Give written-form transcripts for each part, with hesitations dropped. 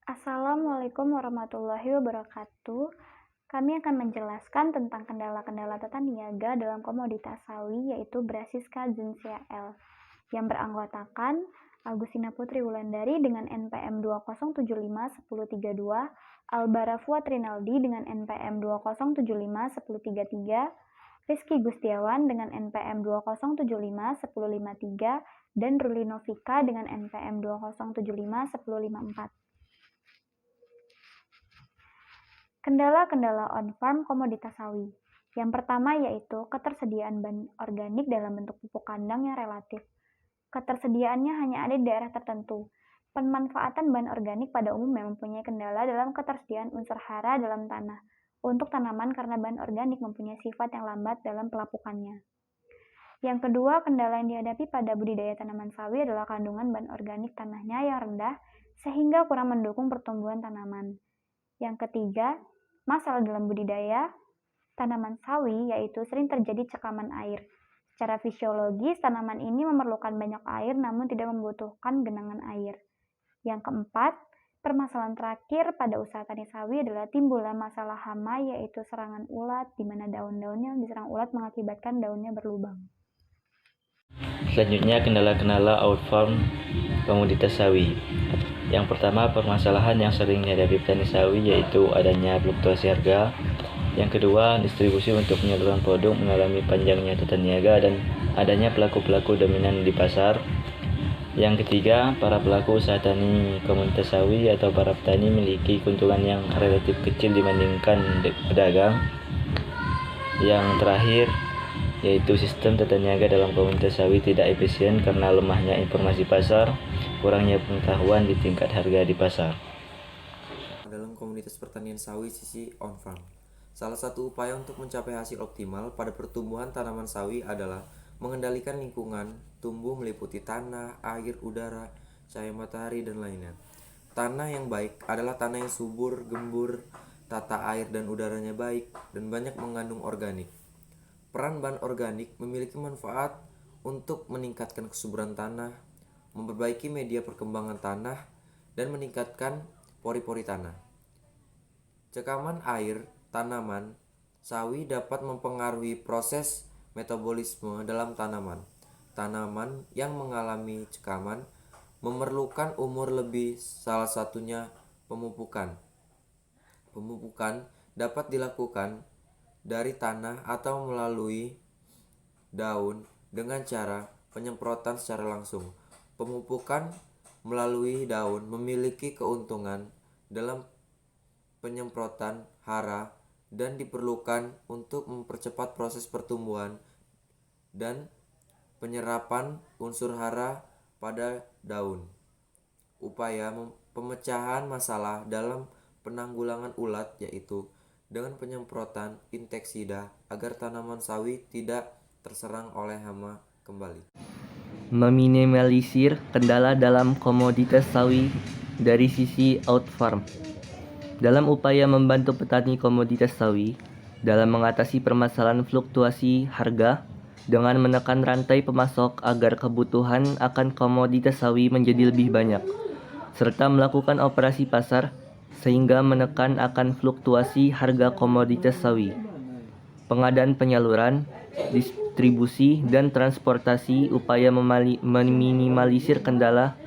Assalamualaikum warahmatullahi wabarakatuh. Kami akan menjelaskan tentang kendala-kendala tata niaga dalam komoditas sawi, yaitu Brasiska Zensea L, yang beranggotakan Agustina Putri Wulandari dengan NPM 20751032, Albara Fuad Rinaldi dengan NPM 20751033, Rizky Gustiawan dengan NPM 20751053, dan Ruli Novika dengan NPM 20751054. Kendala-kendala on-farm komoditas sawi. Yang pertama yaitu ketersediaan bahan organik dalam bentuk pupuk kandang yang relatif. Ketersediaannya hanya ada di daerah tertentu. Pemanfaatan bahan organik pada umumnya mempunyai kendala dalam ketersediaan unsur hara dalam tanah untuk tanaman karena bahan organik mempunyai sifat yang lambat dalam pelapukannya. Yang kedua, kendala yang dihadapi pada budidaya tanaman sawi adalah kandungan bahan organik tanahnya yang rendah sehingga kurang mendukung pertumbuhan tanaman. Yang ketiga, masalah dalam budidaya tanaman sawi yaitu sering terjadi cekaman air. Secara fisiologis, tanaman ini memerlukan banyak air namun tidak membutuhkan genangan air. Yang keempat, permasalahan terakhir pada usaha tani sawi adalah timbulnya masalah hama yaitu serangan ulat di mana daun-daunnya diserang ulat mengakibatkan daunnya berlubang. Selanjutnya, kendala-kendala out-farm komoditas sawi. Yang pertama, permasalahan yang sering dihadapi petani sawi yaitu adanya fluktuasi harga. Yang kedua, distribusi untuk penyaluran produk mengalami panjangnya tata niaga dan adanya pelaku-pelaku dominan di pasar. Yang ketiga, para pelaku usaha tani komoditas sawi atau para petani memiliki keuntungan yang relatif kecil dibandingkan pedagang. Yang terakhir, yaitu sistem tata niaga dalam komoditas sawi tidak efisien karena lemahnya informasi pasar, kurangnya pengetahuan di tingkat harga di pasar. Dalam komoditas pertanian sawi sisi on-farm, salah satu upaya untuk mencapai hasil optimal pada pertumbuhan tanaman sawi adalah mengendalikan lingkungan tumbuh meliputi tanah, air, udara, cahaya matahari, dan lainnya. Tanah yang baik adalah tanah yang subur, gembur, tata air dan udaranya baik, dan banyak mengandung organik. Peran bahan organik memiliki manfaat untuk meningkatkan kesuburan tanah, memperbaiki media perkembangan tanah, dan meningkatkan pori-pori tanah. Cekaman air tanaman sawi dapat mempengaruhi proses metabolisme dalam tanaman. Tanaman yang mengalami cekaman memerlukan umur lebih, salah satunya pemupukan. Pemupukan dapat dilakukan dari tanah atau melalui daun dengan cara penyemprotan secara langsung. Pemupukan melalui daun memiliki keuntungan dalam penyemprotan hara dan diperlukan untuk mempercepat proses pertumbuhan dan penyerapan unsur hara pada daun. Upaya pemecahan masalah dalam penanggulangan ulat yaitu dengan penyemprotan insektisida agar tanaman sawi tidak terserang oleh hama kembali. Meminimalisir kendala dalam komoditas sawi dari sisi out-farm. Dalam upaya membantu petani komoditas sawi dalam mengatasi permasalahan fluktuasi harga dengan menekan rantai pemasok agar kebutuhan akan komoditas sawi menjadi lebih banyak, serta melakukan operasi pasar sehingga menekan akan fluktuasi harga komoditas sawi. Pengadaan penyaluran, distribusi, dan transportasi upaya meminimalisir kendala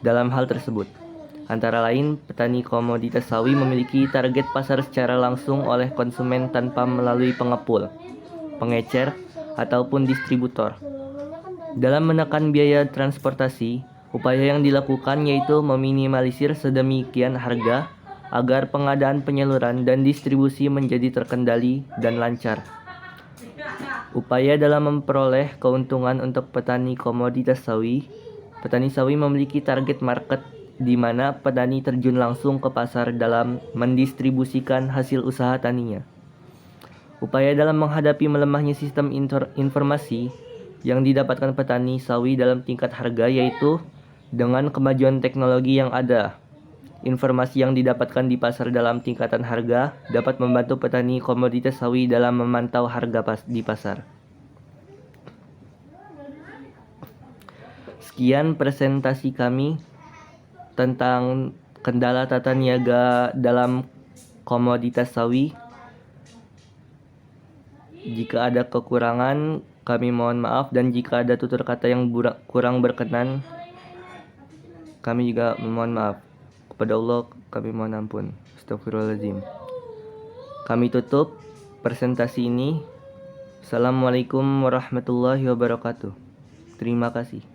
dalam hal tersebut. Antara lain, petani komoditas sawi memiliki target pasar secara langsung oleh konsumen tanpa melalui pengepul, pengecer, ataupun distributor. Dalam menekan biaya transportasi, upaya yang dilakukan yaitu meminimalisir sedemikian harga agar pengadaan penyaluran dan distribusi menjadi terkendali dan lancar. Upaya dalam memperoleh keuntungan untuk petani komoditas sawi. Petani sawi memiliki target market di mana petani terjun langsung ke pasar dalam mendistribusikan hasil usaha taninya. Upaya dalam menghadapi melemahnya sistem informasi yang didapatkan petani sawi dalam tingkat harga yaitu dengan kemajuan teknologi yang ada. Informasi yang didapatkan di pasar dalam tingkatan harga dapat membantu petani komoditas sawi dalam memantau harga di pasar. Sekian presentasi kami tentang kendala tata niaga dalam komoditas sawi. Jika ada kekurangan, kami mohon maaf, dan jika ada tutur kata yang kurang berkenan, kami juga memohon maaf. Kepada Allah kami mohon ampun. Astagfirullahaladzim. Kami tutup presentasi ini. Assalamualaikum warahmatullahi wabarakatuh. Terima kasih.